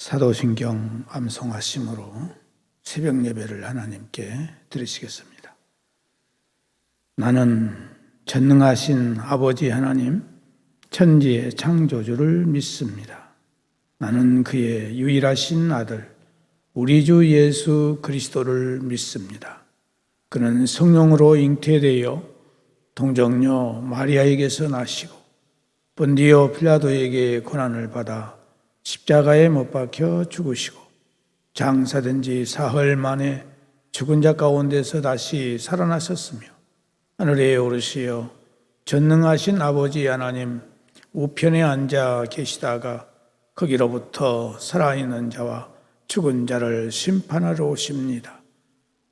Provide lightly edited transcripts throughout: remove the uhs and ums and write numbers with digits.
사도신경 암송하심으로 새벽 예배를 하나님께 드리시겠습니다. 나는 전능하신 아버지 하나님, 천지의 창조주를 믿습니다. 나는 그의 유일하신 아들, 우리 주 예수 그리스도를 믿습니다. 그는 성령으로 잉태되어 동정녀 마리아에게서 나시고 본디오 필라도에게 고난을 받아 십자가에 못 박혀 죽으시고 장사된 지 사흘 만에 죽은 자 가운데서 다시 살아나셨으며 하늘에 오르시어 전능하신 아버지 하나님 우편에 앉아 계시다가 거기로부터 살아있는 자와 죽은 자를 심판하러 오십니다.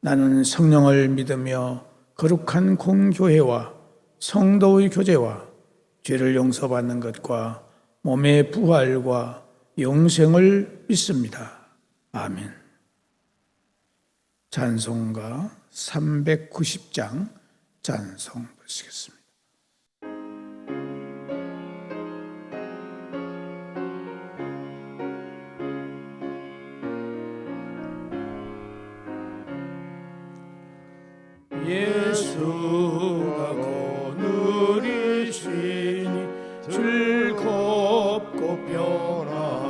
나는 성령을 믿으며 거룩한 공교회와 성도의 교제와 죄를 용서받는 것과 몸의 부활과 영생을 믿습니다. 아멘. 찬송가 390장 찬송 보시겠습니다. 예수가 거느리시니 즐겁고 편안하구나.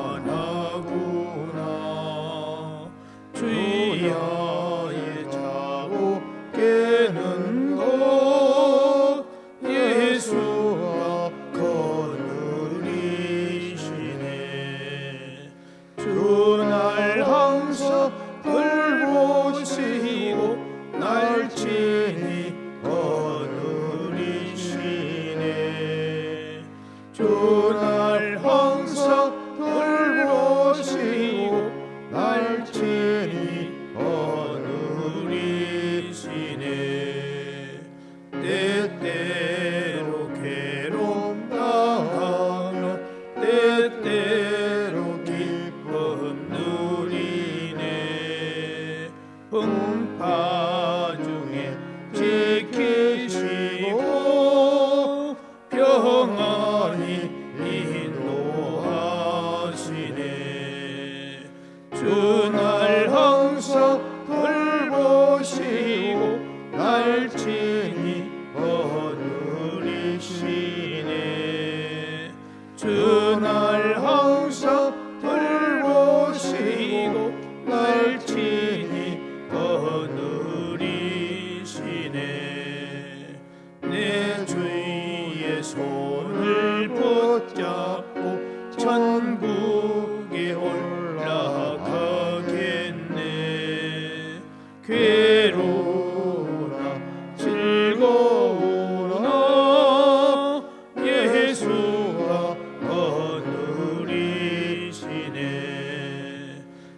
주야의 자고 깨는 것 예수가 거느리시네. 주날 항상 돌보시고 날친히 거느리시네. 주날 항상 돌보시고 날친히 거느리시네. 때때로 괴롭다하면 때때로 기쁨 누리네. 풍파 중에 지키시고 평안히 인도하시네. 주날 항상 돌보시고 날친히 거느리시네. 주날 항상 돌보시고 날친히 거느리시네. 내 주의 손을 붙잡고 천국에 올라가겠네. 괴로우나 즐거우나 예수가 거느리시네.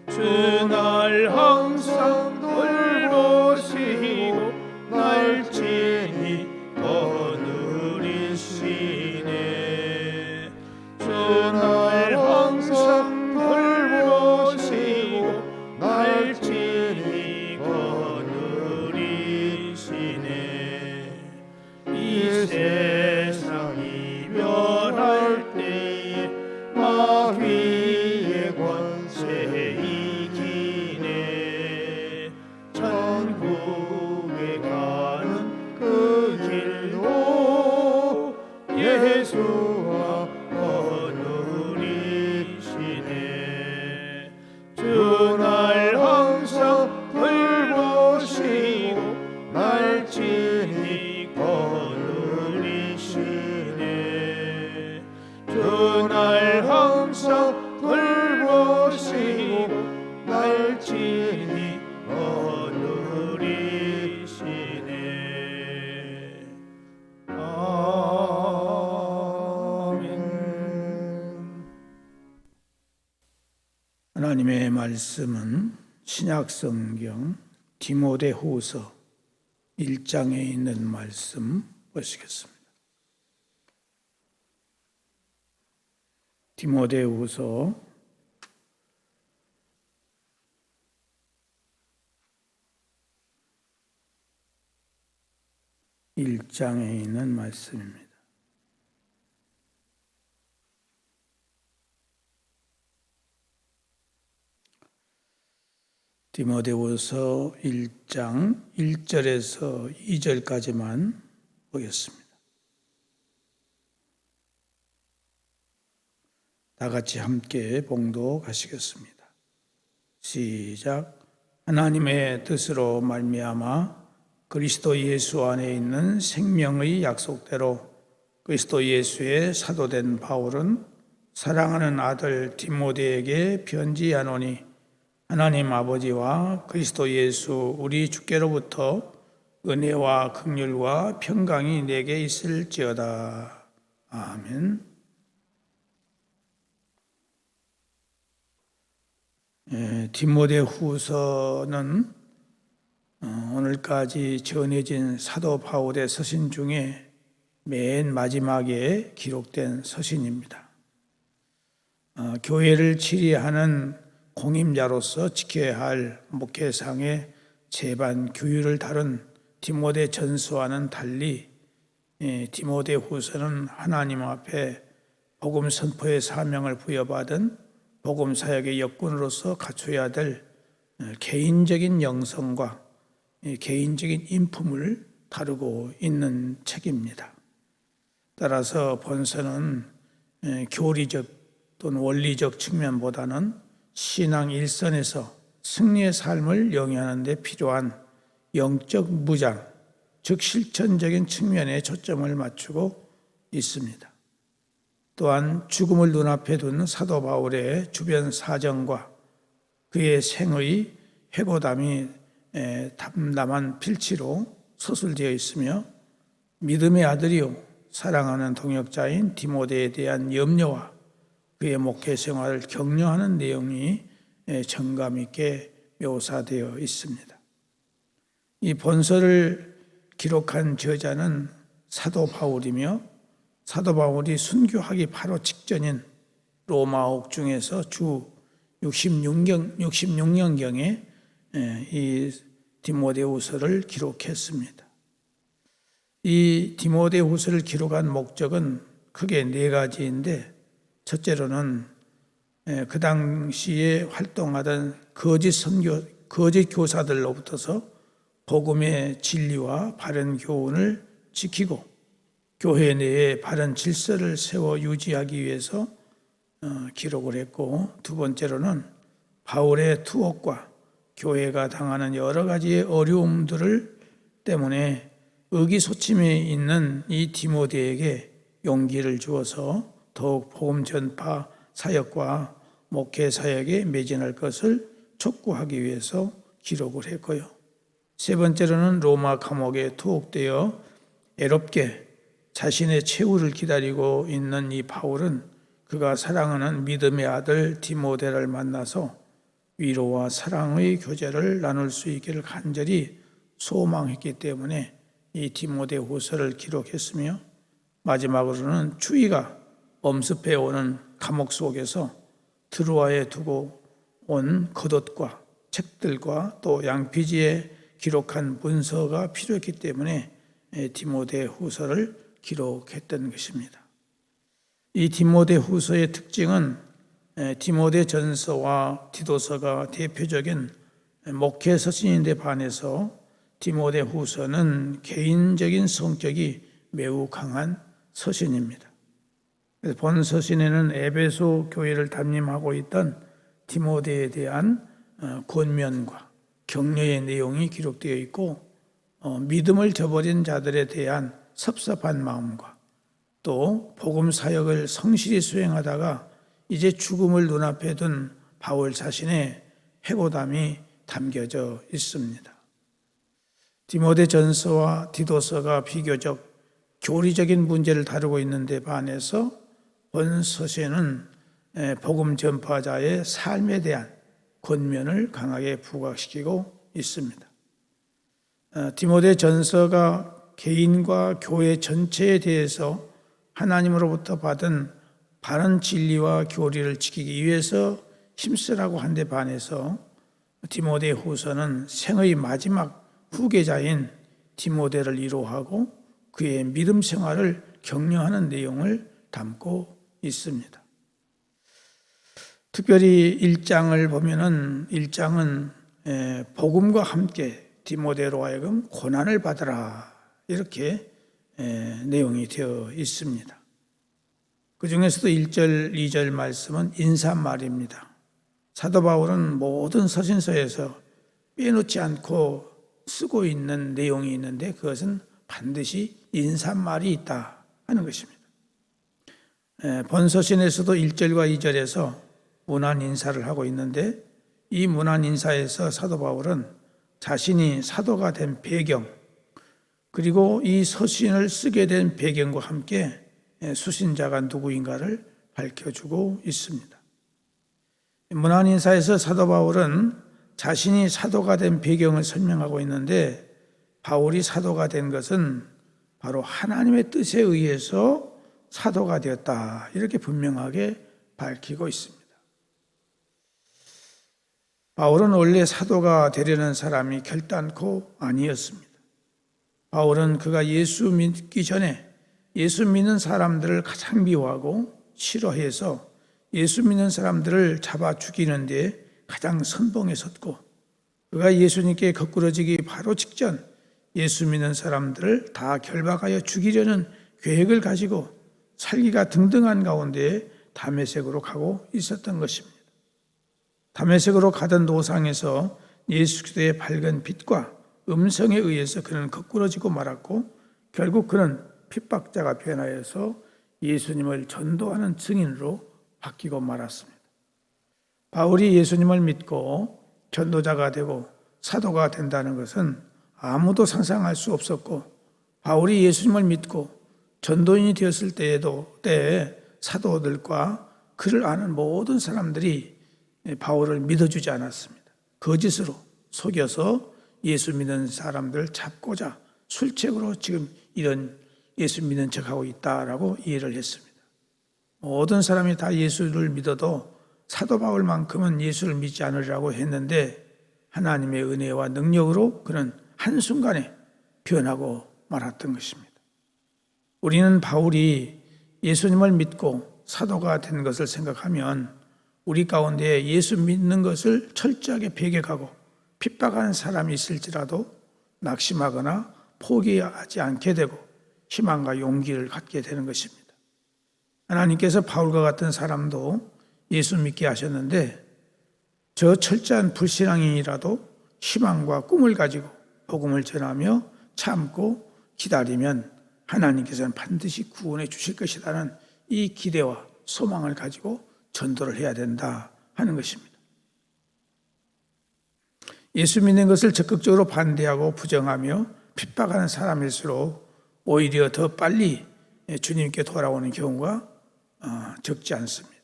주날 항상 돌보시고 날친히 거느리시네. 주날 항상 돌보시고 날친히 거느리시네. 이 세상 이별할 때에 마귀의 권세 이기네. 천국에 가는 그 길도 예수가 거느리시네. 주날 항상 돌보시고 날친히 거느리시네. 주날 항상 돌보시고 날친히 거느리시네. 아멘. 하나님의 말씀은 신약성경 디모데후서 1장에 있는 말씀 보시겠습니다. 디모데후서 1장에 있는 말씀입니다. 디모데후서 1장 1절에서 2절까지만 보겠습니다. 다 같이 함께 봉독하시겠습니다. 시작. 하나님의 뜻으로 말미암아 그리스도 예수 안에 있는 생명의 약속대로 그리스도 예수의 사도된 바울은 사랑하는 아들 디모데에게 편지하노니 하나님 아버지와 그리스도 예수 우리 주께로부터 은혜와 긍휼과 평강이 내게 있을지어다. 아멘. 디모데후서는 오늘까지 전해진 사도 바울의 서신 중에 맨 마지막에 기록된 서신입니다. 교회를 치리하는 공임자로서 지켜야 할 목회상의 제반 규율을 다룬 디모데 전서와는 달리 디모데후서는 하나님 앞에 복음 선포의 사명을 부여받은 복음 사역의 역군으로서 갖춰야 될 개인적인 영성과 개인적인 인품을 다루고 있는 책입니다. 따라서 본서는 교리적 또는 원리적 측면보다는 신앙 일선에서 승리의 삶을 영위하는 데 필요한 영적 무장, 즉 실천적인 측면에 초점을 맞추고 있습니다. 또한 죽음을 눈앞에 둔 사도 바울의 주변 사정과 그의 생의 회고담이 담담한 필치로 서술되어 있으며 믿음의 아들이요 사랑하는 동역자인 디모데에 대한 염려와 그의 목회 생활을 격려하는 내용이 정감 있게 묘사되어 있습니다. 이 본서를 기록한 저자는 사도 바울이며 사도 바울이 순교하기 바로 직전인 로마 옥중에서 주 66년경에 이 디모데후서를 기록했습니다. 이 디모데후서를 기록한 목적은 크게 네 가지인데 첫째로는 그 당시에 활동하던 거짓 교사들로부터서 복음의 진리와 바른 교훈을 지키고 교회 내에 바른 질서를 세워 유지하기 위해서 기록을 했고, 두 번째로는 바울의 투옥과 교회가 당하는 여러 가지의 어려움들을 때문에 의기소침해 있는 이 디모데에게 용기를 주어서 더욱 복음 전파 사역과 목회 사역에 매진할 것을 촉구하기 위해서 기록을 했고요. 세 번째로는 로마 감옥에 투옥되어 애롭게 자신의 최후를 기다리고 있는 이 바울은 그가 사랑하는 믿음의 아들 디모데를 만나서 위로와 사랑의 교제를 나눌 수 있기를 간절히 소망했기 때문에 이 디모데후서를 기록했으며, 마지막으로는 주의가 엄습해 오는 감옥 속에서 드로아에 두고 온 겉옷과 책들과 또 양피지에 기록한 문서가 필요했기 때문에 디모데후서를 기록했던 것입니다. 이 디모데후서의 특징은 디모데전서와 디도서가 대표적인 목회 서신인데 반해서 디모데후서는 개인적인 성격이 매우 강한 서신입니다. 본 서신에는 에베소 교회를 담임하고 있던 디모데에 대한 권면과 격려의 내용이 기록되어 있고, 믿음을 저버린 자들에 대한 섭섭한 마음과 또 복음 사역을 성실히 수행하다가 이제 죽음을 눈앞에 둔 바울 자신의 해고담이 담겨져 있습니다. 디모데전서와 디도서가 비교적 교리적인 문제를 다루고 있는데 반해서 본 서신은 복음 전파자의 삶에 대한 권면을 강하게 부각시키고 있습니다. 디모데전서가 개인과 교회 전체에 대해서 하나님으로부터 받은 바른 진리와 교리를 지키기 위해서 힘쓰라고 한 데 반해서 디모데후서는 생의 마지막 후계자인 디모데를 위로하고 그의 믿음 생활을 격려하는 내용을 담고 있습니다. 특별히 1장을 보면은 1장은 복음과 함께 디모데로 하여금 고난을 받으라 이렇게 내용이 되어 있습니다. 그 중에서도 1절, 2절 말씀은 인사말입니다. 사도 바울은 모든 서신서에서 빼놓지 않고 쓰고 있는 내용이 있는데 그것은 반드시 인사말이 있다 하는 것입니다. 본서신에서도 1절과 2절에서 문안 인사를 하고 있는데 이 문안 인사에서 사도 바울은 자신이 사도가 된 배경 그리고 이 서신을 쓰게 된 배경과 함께 수신자가 누구인가를 밝혀주고 있습니다. 문안 인사에서 사도 바울은 자신이 사도가 된 배경을 설명하고 있는데 바울이 사도가 된 것은 바로 하나님의 뜻에 의해서 사도가 되었다 이렇게 분명하게 밝히고 있습니다. 바울은 원래 사도가 되려는 사람이 결단코 아니었습니다. 바울은 그가 예수 믿기 전에 예수 믿는 사람들을 가장 미워하고 싫어해서 예수 믿는 사람들을 잡아 죽이는 데 가장 선봉에 섰고 그가 예수님께 거꾸러지기 바로 직전 예수 믿는 사람들을 다 결박하여 죽이려는 계획을 가지고 살기가 등등한 가운데 다메섹으로 가고 있었던 것입니다. 다메섹으로 가던 노상에서 예수 그리스도의 밝은 빛과 음성에 의해서 그는 거꾸러지고 말았고 결국 그는 핍박자가 변하여서 예수님을 전도하는 증인으로 바뀌고 말았습니다. 바울이 예수님을 믿고 전도자가 되고 사도가 된다는 것은 아무도 상상할 수 없었고 바울이 예수님을 믿고 전도인이 되었을 때에 사도들과 그를 아는 모든 사람들이 바울을 믿어주지 않았습니다. 거짓으로 속여서 예수 믿는 사람들을 잡고자 술책으로 지금 이런 예수 믿는 척하고 있다라고 이해를 했습니다. 모든 사람이 다 예수를 믿어도 사도 바울만큼은 예수를 믿지 않으리라고 했는데 하나님의 은혜와 능력으로 그는 한순간에 변하고 말았던 것입니다. 우리는 바울이 예수님을 믿고 사도가 된 것을 생각하면 우리 가운데 예수 믿는 것을 철저하게 배격하고 핍박하는 사람이 있을지라도 낙심하거나 포기하지 않게 되고 희망과 용기를 갖게 되는 것입니다. 하나님께서 바울과 같은 사람도 예수 믿게 하셨는데 저 철저한 불신앙인이라도 희망과 꿈을 가지고 복음을 전하며 참고 기다리면 하나님께서는 반드시 구원해 주실 것이라는 이 기대와 소망을 가지고 전도를 해야 된다 하는 것입니다. 예수 믿는 것을 적극적으로 반대하고 부정하며 핍박하는 사람일수록 오히려 더 빨리 주님께 돌아오는 경우가 적지 않습니다.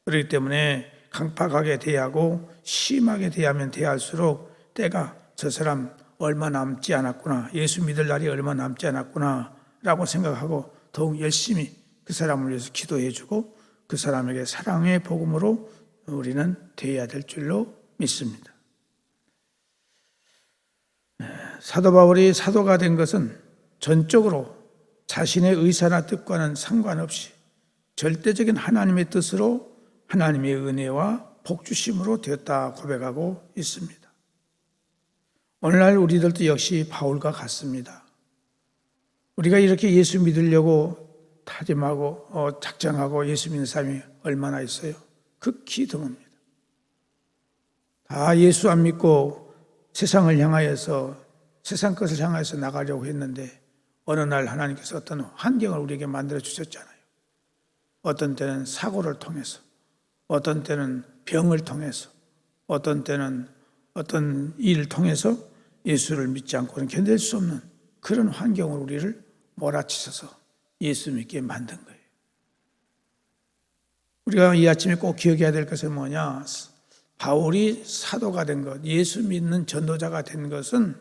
그렇기 때문에 강팍하게 대하고 심하게 대하면 대할수록 때가 저 사람 얼마 남지 않았구나, 예수 믿을 날이 얼마 남지 않았구나 라고 생각하고 더욱 열심히 그 사람을 위해서 기도해주고 그 사람에게 사랑의 복음으로 우리는 대해야 될 줄로 믿습니다. 사도 바울이 사도가 된 것은 전적으로 자신의 의사나 뜻과는 상관없이 절대적인 하나님의 뜻으로 하나님의 은혜와 복주심으로 되었다 고백하고 있습니다. 오늘날 우리들도 역시 바울과 같습니다. 우리가 이렇게 예수 믿으려고 다짐하고 작정하고 예수 믿는 사람이 얼마나 있어요? 극히 드뭅니다. 다 예수 안 믿고 세상을 향하여서 세상 것을 향해서 나가려고 했는데 어느 날 하나님께서 어떤 환경을 우리에게 만들어 주셨잖아요. 어떤 때는 사고를 통해서, 어떤 때는 병을 통해서, 어떤 때는 어떤 일을 통해서 예수를 믿지 않고는 견딜 수 없는 그런 환경으로 우리를 몰아치셔서 예수 믿게 만든 거예요. 우리가 이 아침에 꼭 기억해야 될 것은 뭐냐? 바울이 사도가 된 것, 예수 믿는 전도자가 된 것은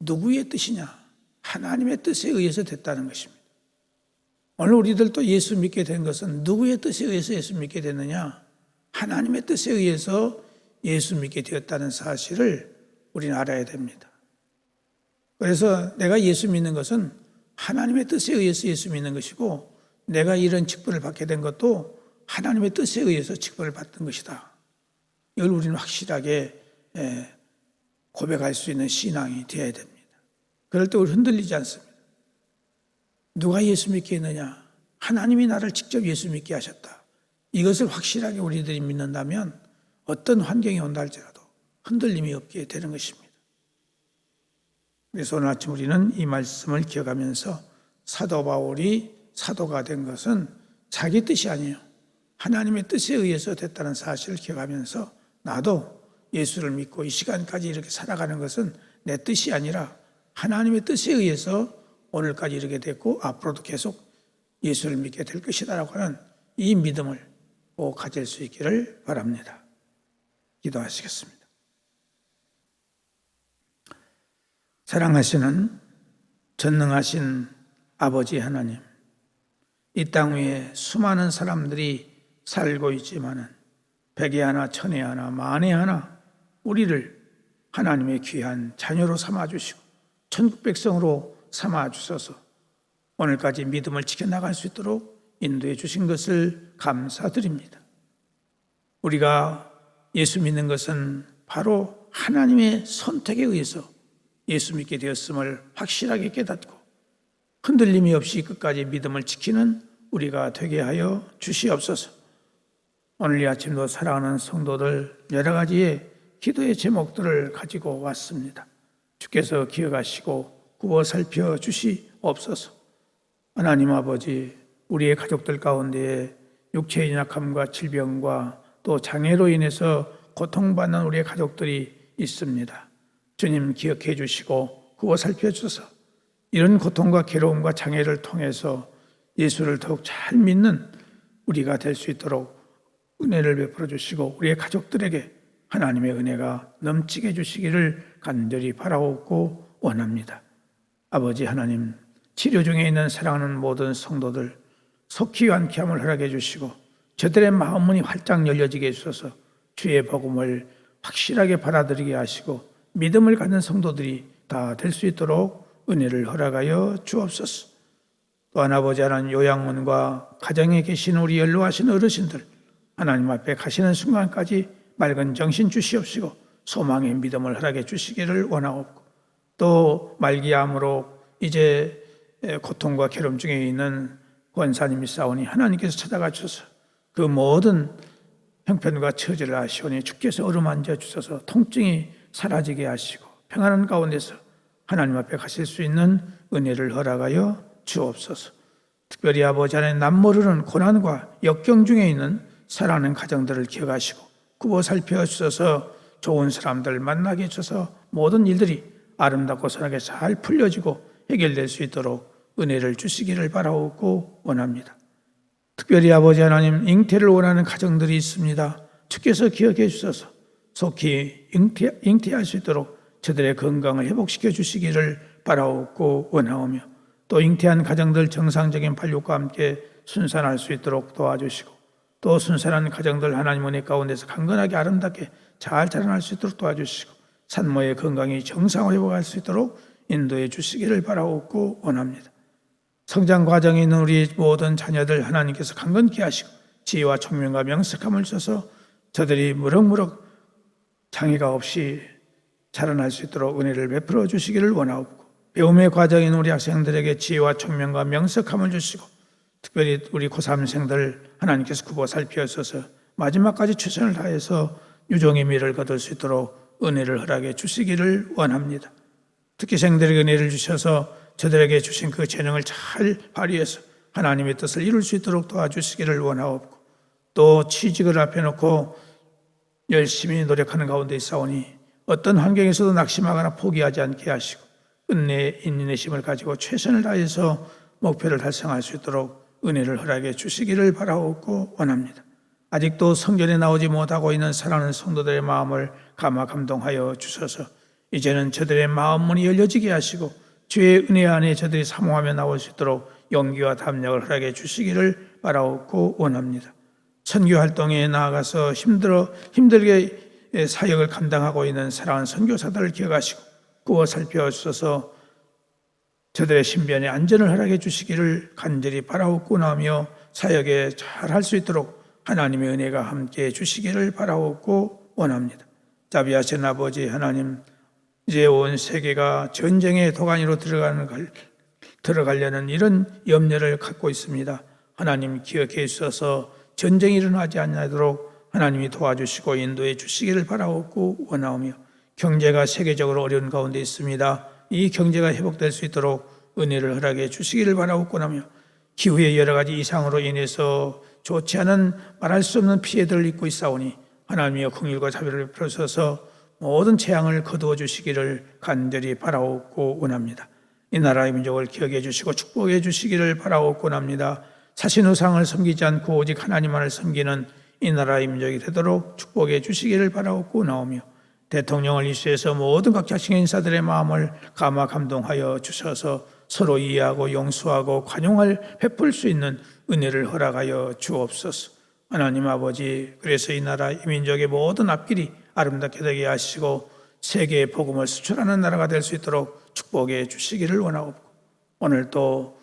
누구의 뜻이냐? 하나님의 뜻에 의해서 됐다는 것입니다. 오늘 우리들도 예수 믿게 된 것은 누구의 뜻에 의해서 예수 믿게 됐느냐? 하나님의 뜻에 의해서 예수 믿게 되었다는 사실을 우리는 알아야 됩니다. 그래서 내가 예수 믿는 것은 하나님의 뜻에 의해서 예수 믿는 것이고 내가 이런 직분을 받게 된 것도 하나님의 뜻에 의해서 직분을 받은 것이다. 이걸 우리는 확실하게 고백할 수 있는 신앙이 되어야 됩니다. 그럴 때 우리 흔들리지 않습니다. 누가 예수 믿게 했느냐? 하나님이 나를 직접 예수 믿게 하셨다. 이것을 확실하게 우리들이 믿는다면 어떤 환경이 온다 할지라도 흔들림이 없게 되는 것입니다. 그래서 오늘 아침 우리는 이 말씀을 기억하면서 사도 바울이 사도가 된 것은 자기 뜻이 아니에요. 하나님의 뜻에 의해서 됐다는 사실을 기억하면서 나도 예수를 믿고 이 시간까지 이렇게 살아가는 것은 내 뜻이 아니라 하나님의 뜻에 의해서 오늘까지 이렇게 됐고 앞으로도 계속 예수를 믿게 될 것이다라고 하는 이 믿음을 꼭 가질 수 있기를 바랍니다. 기도하시겠습니다. 사랑하시는 전능하신 아버지 하나님, 이 땅 위에 수많은 사람들이 살고 있지만은 백에 하나 천에 하나 만에 하나 우리를 하나님의 귀한 자녀로 삼아주시고 천국 백성으로 삼아주셔서 오늘까지 믿음을 지켜나갈 수 있도록 인도해 주신 것을 감사드립니다. 우리가 예수 믿는 것은 바로 하나님의 선택에 의해서 예수 믿게 되었음을 확실하게 깨닫고 흔들림이 없이 끝까지 믿음을 지키는 우리가 되게 하여 주시옵소서. 오늘 이 아침도 사랑하는 성도들 여러 가지의 기도의 제목들을 가지고 왔습니다. 주께서 기억하시고 구워 살펴 주시옵소서. 하나님 아버지, 우리의 가족들 가운데 육체의 약함과 질병과 또 장애로 인해서 고통받는 우리의 가족들이 있습니다. 주님 기억해 주시고 구워 살펴 주셔서 이런 고통과 괴로움과 장애를 통해서 예수를 더욱 잘 믿는 우리가 될 수 있도록 은혜를 베풀어 주시고 우리의 가족들에게 하나님의 은혜가 넘치게 해주시기를 간절히 바라옵고 원합니다. 아버지 하나님, 치료 중에 있는 사랑하는 모든 성도들 속히 완쾌함을 허락해 주시고 저들의 마음문이 활짝 열려지게 해주셔서 주의 복음을 확실하게 받아들이게 하시고 믿음을 갖는 성도들이 다 될 수 있도록 은혜를 허락하여 주옵소서. 또한 아버지 하나님, 요양원과 가정에 계신 우리 연로하신 어르신들 하나님 앞에 가시는 순간까지 맑은 정신 주시옵시고 소망의 믿음을 허락해 주시기를 원하옵고 또 말기암으로 이제 고통과 괴로움 중에 있는 권사님이 싸우니 하나님께서 찾아가 주셔서 그 모든 형편과 처지를 아시오니 주께서 어루만져 주셔서 통증이 사라지게 하시고 평안한 가운데서 하나님 앞에 가실 수 있는 은혜를 허락하여 주옵소서. 특별히 아버지 하나님, 남모르는 고난과 역경 중에 있는 사랑하는 가정들을 기억하시고 굽어 살펴주셔서 좋은 사람들 만나게 해주셔서 모든 일들이 아름답고 선하게 잘 풀려지고 해결될 수 있도록 은혜를 주시기를 바라옵고 원합니다. 특별히 아버지 하나님, 잉태를 원하는 가정들이 있습니다. 주께서 기억해 주셔서 속히 잉태할 수 있도록 저들의 건강을 회복시켜 주시기를 바라옵고 원하오며 또 잉태한 가정들 정상적인 발육과 함께 순산할 수 있도록 도와주시고 또 순산한 가정들 하나님 은혜 가운데서 강건하게 아름답게 잘 자라날 수 있도록 도와주시고 산모의 건강이 정상 회복할 수 있도록 인도해 주시기를 바라옵고 원합니다. 성장 과정에 있는 우리 모든 자녀들 하나님께서 강건케 하시고 지혜와 총명과 명석함을 주셔서 저들이 무럭무럭 장애가 없이 자라날 수 있도록 은혜를 베풀어 주시기를 원하옵고 배움의 과정에 있는 우리 학생들에게 지혜와 총명과 명석함을 주시고 특별히 우리 고3생들 하나님께서 굽어 살피어서 마지막까지 최선을 다해서 유종의 미를 거둘 수 있도록 은혜를 허락해 주시기를 원합니다. 특기생들에게 은혜를 주셔서 저들에게 주신 그 재능을 잘 발휘해서 하나님의 뜻을 이룰 수 있도록 도와주시기를 원하옵고 또 취직을 앞에 놓고 열심히 노력하는 가운데 있사오니 어떤 환경에서도 낙심하거나 포기하지 않게 하시고 끝내 인내심을 가지고 최선을 다해서 목표를 달성할 수 있도록 은혜를 허락해 주시기를 바라옵고 원합니다. 아직도 성전에 나오지 못하고 있는 사랑하는 성도들의 마음을 감화 감동하여 주셔서 이제는 저들의 마음문이 열려지게 하시고 주의 은혜 안에 저들이 사모하며 나올 수 있도록 용기와 담력을 허락해 주시기를 바라옵고 원합니다. 선교 활동에 나아가서 힘들게 사역을 감당하고 있는 사랑하는 선교사들을 기억하시고 구워 살펴주셔서 저들의 신변에 안전을 허락해 주시기를 간절히 바라옵고 나며 사역에 잘할 수 있도록 하나님의 은혜가 함께해 주시기를 바라옵고 원합니다. 자비하신 아버지 하나님, 이제 온 세계가 전쟁의 도가니로 들어가려는 이런 염려를 갖고 있습니다. 하나님 기억해 주셔서 전쟁이 일어나지 않도록 하나님이 도와주시고 인도해 주시기를 바라옵고 원하오며, 경제가 세계적으로 어려운 가운데 있습니다. 이 경제가 회복될 수 있도록 은혜를 허락해 주시기를 바라옵고 하며, 기후의 여러 가지 이상으로 인해서 좋지 않은 말할 수 없는 피해들을 입고 있사오니 하나님의 긍휼과 자비를 베푸셔서 모든 재앙을 거두어 주시기를 간절히 바라옵고 원합니다. 이 나라의 민족을 기억해 주시고 축복해 주시기를 바라옵고 합니다. 사신 우상을 섬기지 않고 오직 하나님만을 섬기는 이 나라의 민족이 되도록 축복해 주시기를 바라옵고 나오며, 대통령을 이수해서 모든 각 자신의 인사들의 마음을 감화 감동하여 주셔서 서로 이해하고 용서하고 관용을 베풀 수 있는 은혜를 허락하여 주옵소서. 하나님 아버지, 그래서 이 나라 이 민족의 모든 앞길이 아름답게 되게 하시고 세계의 복음을 수출하는 나라가 될 수 있도록 축복해 주시기를 원하옵고, 오늘 또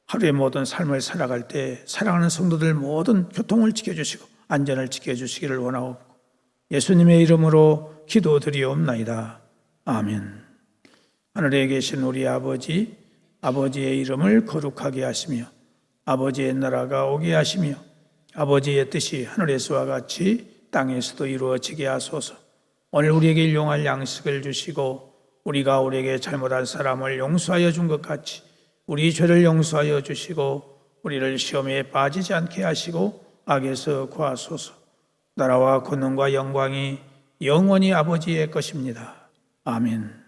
하루의 모든 삶을 살아갈 때 사랑하는 성도들 모든 교통을 지켜주시고 안전을 지켜주시기를 원하옵고, 예수님의 이름으로 기도드리옵나이다. 아멘. 하늘에 계신 우리 아버지, 아버지의 이름을 거룩하게 하시며 아버지의 나라가 오게 하시며 아버지의 뜻이 하늘에서와 같이 땅에서도 이루어지게 하소서. 오늘 우리에게 일용할 양식을 주시고 우리가 우리에게 잘못한 사람을 용서하여 준 것 같이 우리 죄를 용서하여 주시고 우리를 시험에 빠지지 않게 하시고 악에서 구하소서. 나라와 권능과 영광이 영원히 아버지의 것입니다. 아멘.